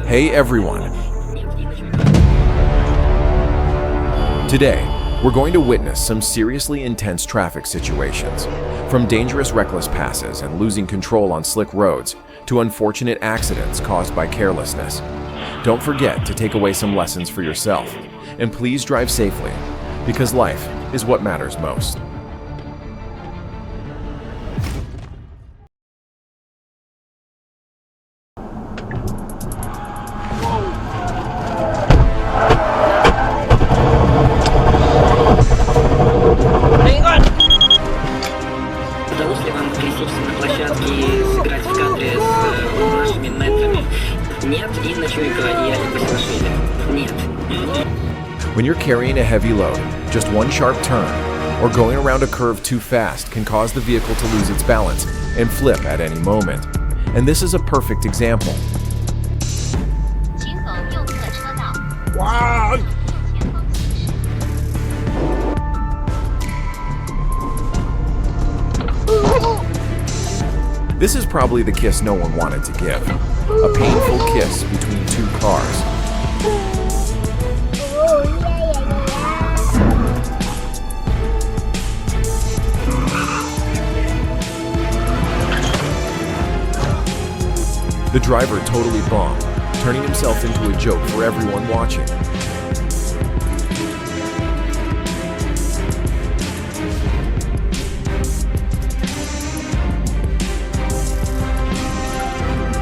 Hey everyone! Today, we're going to witness some seriously intense traffic situations, from dangerous reckless passes and losing control on slick roads to unfortunate accidents caused by carelessness. Don't forget to take away some lessons for yourself, and please drive safely, because life is what matters most. Удалось ли вам присутствовать на площадке, сыграть в кадре с нашими метрами? Нет, и Ночуйка и Олег Басилашвили? Нет. When you're carrying a heavy load, just one sharp turn or going around a curve too fast can cause the vehicle to lose its balance and flip at any moment. And this is a perfect example. This is probably the kiss no one wanted to give. A painful kiss between two cars. The driver totally bombed, turning himself into a joke for everyone watching.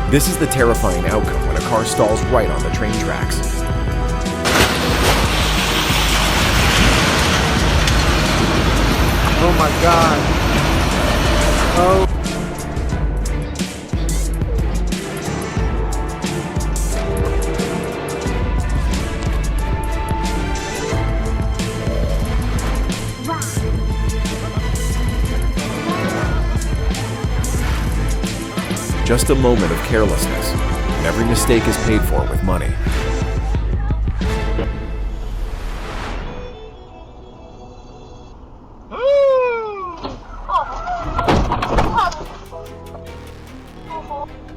This is the terrifying outcome when a car stalls right on the train tracks. Oh my God. Oh. Just a moment of carelessness, and every mistake is paid for with money.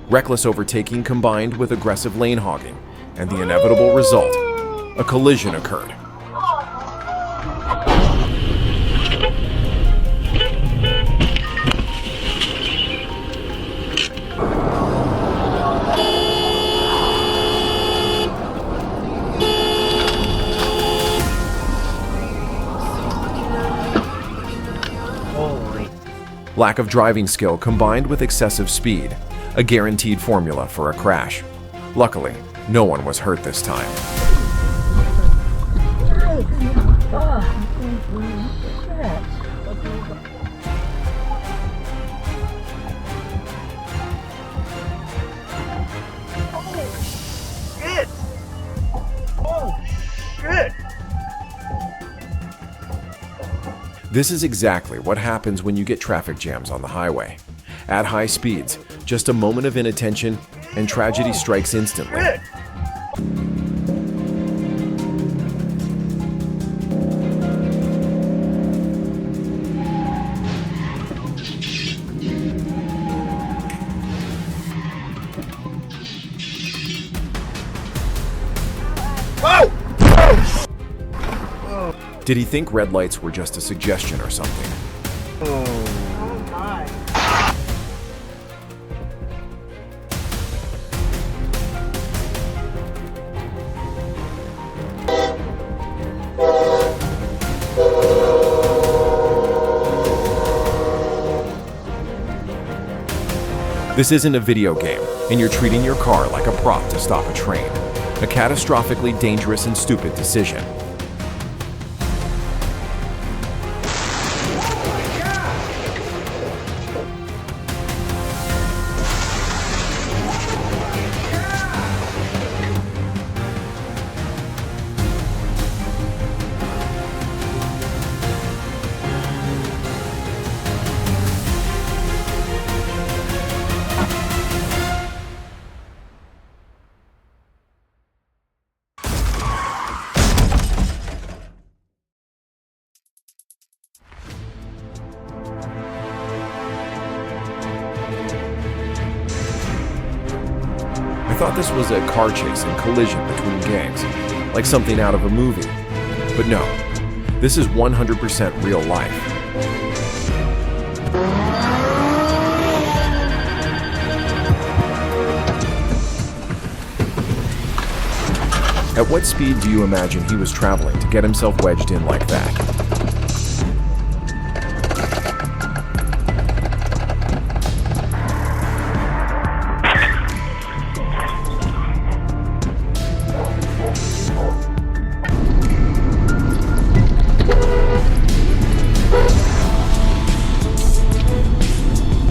Reckless overtaking combined with aggressive lane hogging, and the inevitable result, a collision occurred. Lack of driving skill combined with excessive speed, a guaranteed formula for a crash. Luckily, no one was hurt this time. This is exactly what happens when you get traffic jams on the highway. At high speeds, just a moment of inattention and tragedy strikes instantly. Did he think red lights were just a suggestion or something? Oh my. This isn't a video game, and you're treating your car like a prop to stop a train. A catastrophically dangerous and stupid decision. thought this was a car chase and collision between gangs, like something out of a movie. But no, this is 100% real life. At what speed do you imagine he was traveling to get himself wedged in like that?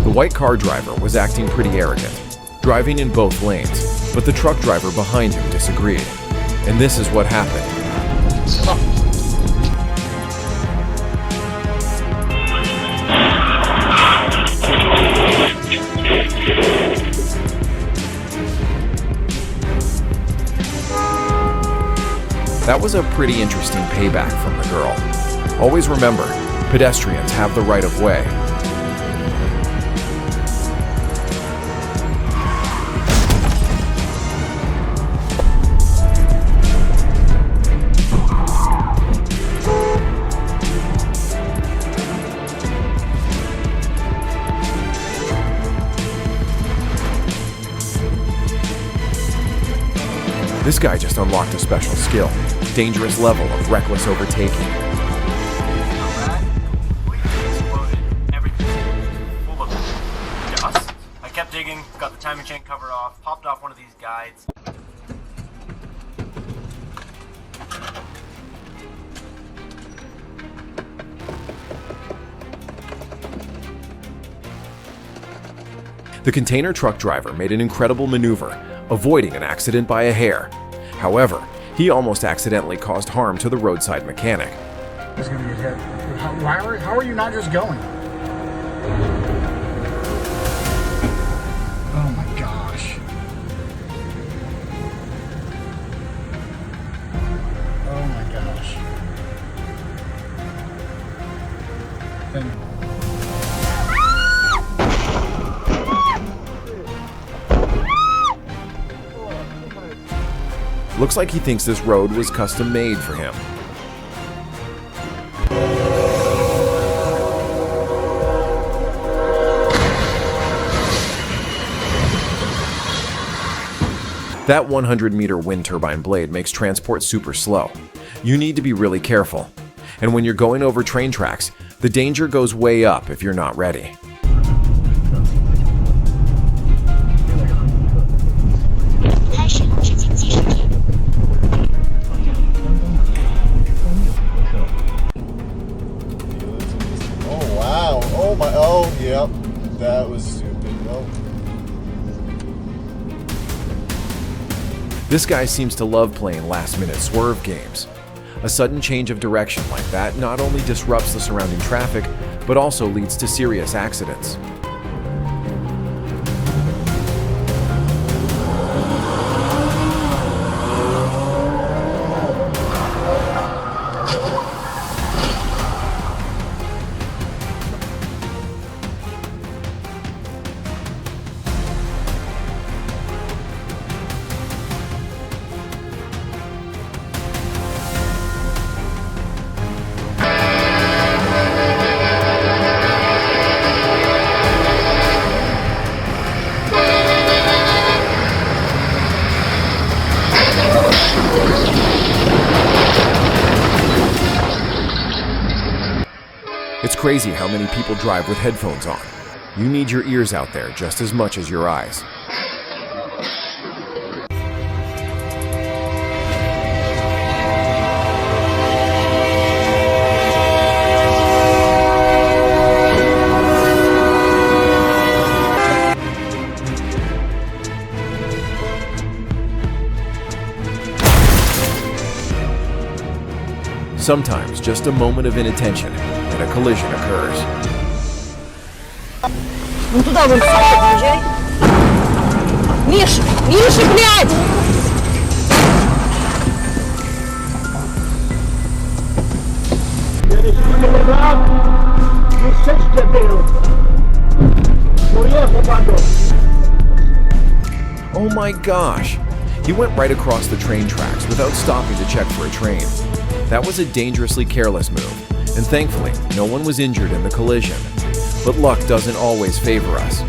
The white car driver was acting pretty arrogant, driving in both lanes, but the truck driver behind him disagreed. And this is what happened. That was a pretty interesting payback from the girl. Always remember, pedestrians have the right of way. This guy just unlocked a special skill, dangerous level of reckless overtaking. Full of dust. I kept digging, got the timing chain cover off, popped off one of these guides. The container truck driver made an incredible maneuver, avoiding an accident by a hair. However, he almost accidentally caused harm to the roadside mechanic. He's gonna get hit. How are you not just going? Oh my gosh. Oh my gosh. Looks like he thinks this road was custom made for him. That 100-meter wind turbine blade makes transport super slow. You need to be really careful. And when you're going over train tracks, the danger goes way up if you're not ready. Oh, yep. That was stupid. Oh. This guy seems to love playing last-minute swerve games. A sudden change of direction like that not only disrupts the surrounding traffic, but also leads to serious accidents. It's crazy how many people drive with headphones on. You need your ears out there just as much as your eyes. Sometimes just a moment of inattention and a collision occurs. Ну туда вон подъезжай. Миша, блядь! Oh my gosh! He went right across the train tracks without stopping to check for a train. That was a dangerously careless move, and thankfully, no one was injured in the collision. But luck doesn't always favor us.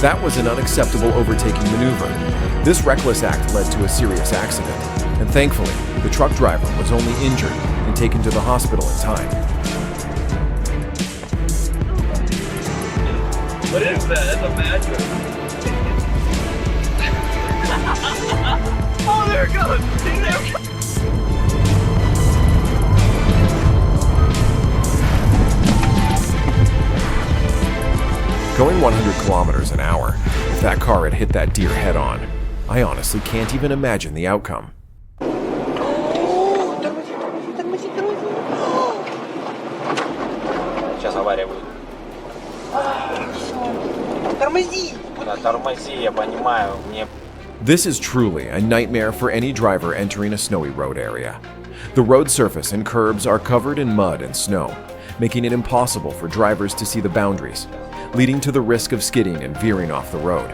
That was an unacceptable overtaking maneuver. This reckless act led to a serious accident, and thankfully, the truck driver was only injured and taken to the hospital in time. What is that? That's a mattress. Oh, there it goes. There it goes. Going 100 kilometers an hour, if that car had hit that deer head on, I honestly can't even imagine the outcome. Сейчас авария будет. Тормози! Да, тормози, я понимаю. Мне... This is truly a nightmare for any driver entering a snowy road area. The road surface and curbs are covered in mud and snow, making it impossible for drivers to see the boundaries, leading to the risk of skidding and veering off the road.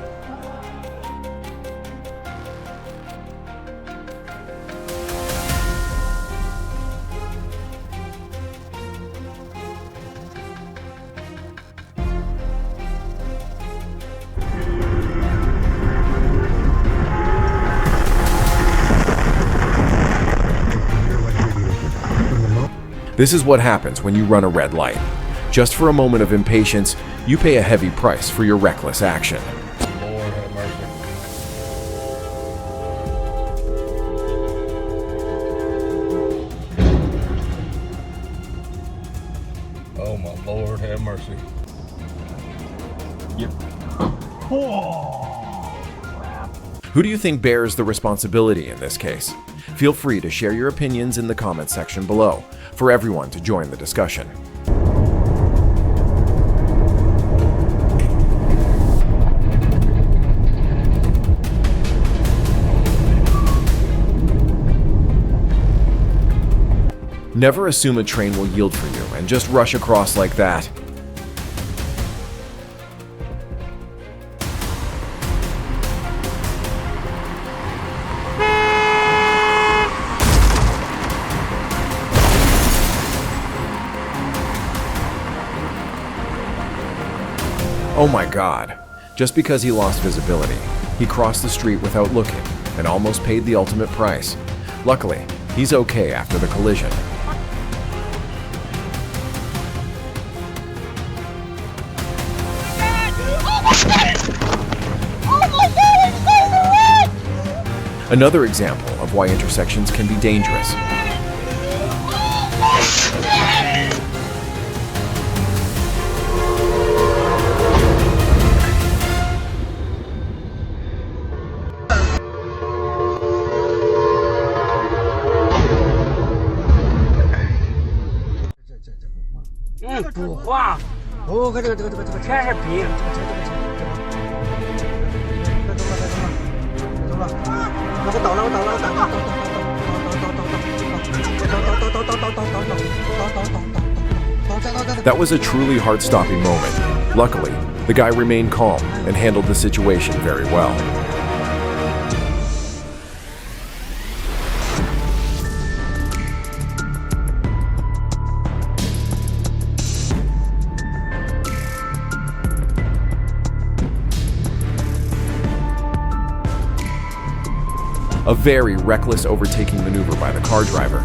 This is what happens when you run a red light. Just for a moment of impatience, you pay a heavy price for your reckless action. Lord have mercy. Oh my Lord have mercy. Who do you think bears the responsibility in this case? Feel free to share your opinions in the comments section below for everyone to join the discussion. Never assume a train will yield for you and just rush across like that. Oh my God. Just because he lost visibility, he crossed the street without looking and almost paid the ultimate price. Luckily, he's okay after the collision. Another example of why intersections can be dangerous.补画。哦，这个，全是笔，走了，我倒了，That was a truly heart-stopping moment. Luckily, the guy remained calm and handled the situation very well. A very reckless overtaking maneuver by the car driver,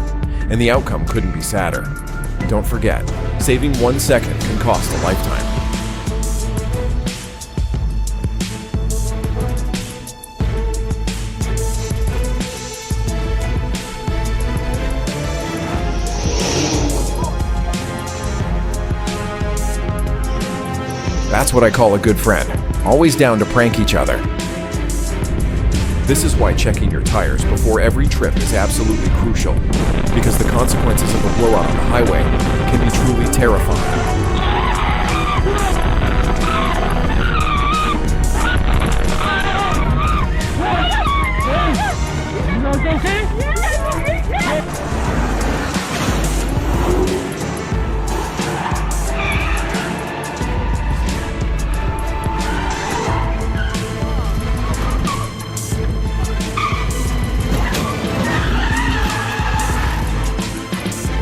and the outcome couldn't be sadder. Don't forget, saving 1 second can cost a lifetime. That's what I call a good friend, always down to prank each other. This is why checking your tires before every trip is absolutely crucial, because the consequences of a blowout on the highway can be truly terrifying.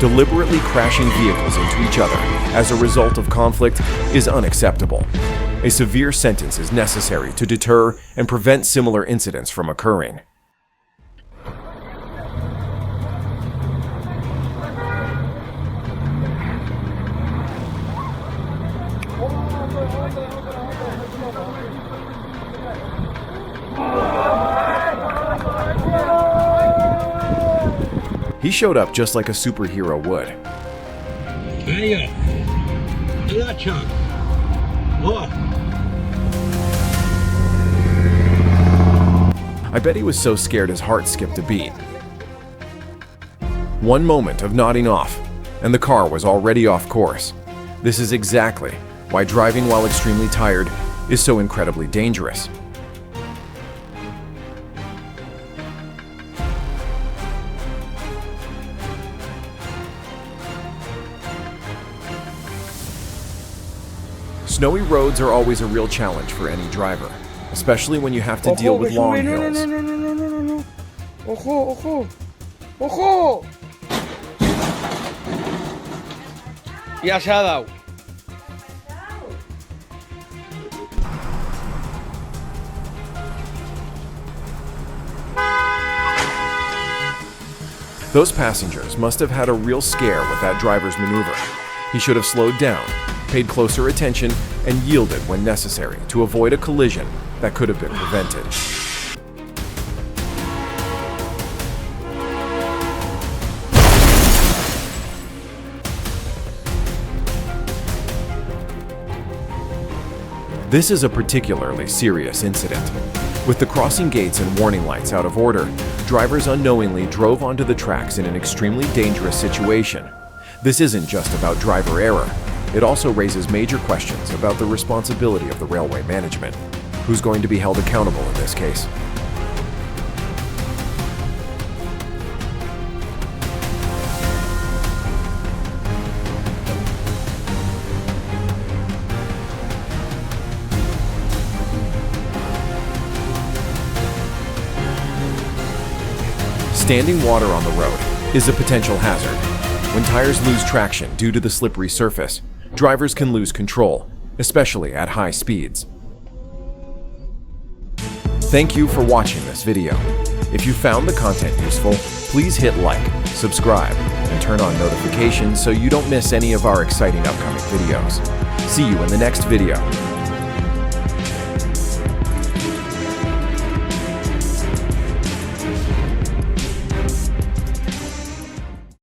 deliberately crashing vehicles into each other as a result of conflict is unacceptable. A severe sentence is necessary to deter and prevent similar incidents from occurring. He showed up just like a superhero would. Hey, look at that chunk. Look. I bet he was so scared his heart skipped a beat. One moment of nodding off, and the car was already off course. This is exactly why driving while extremely tired is so incredibly dangerous. Snowy roads are always a real challenge for any driver, especially when you have to deal with long hills. Ojo, ojo. Ojo. Ya se ha dado. Those passengers must have had a real scare with that driver's maneuver. He should have slowed down, paid closer attention, and yielded when necessary to avoid a collision that could have been prevented. This is a particularly serious incident. With the crossing gates and warning lights out of order, drivers unknowingly drove onto the tracks in an extremely dangerous situation. This isn't just about driver error. It also raises major questions about the responsibility of the railway management. Who's going to be held accountable in this case? Standing water on the road is a potential hazard. When tires lose traction due to the slippery surface, drivers can lose control, especially at high speeds. Thank you for watching this video. If you found the content useful, please hit like, subscribe, and turn on notifications so you don't miss any of our exciting upcoming videos. See you in the next video.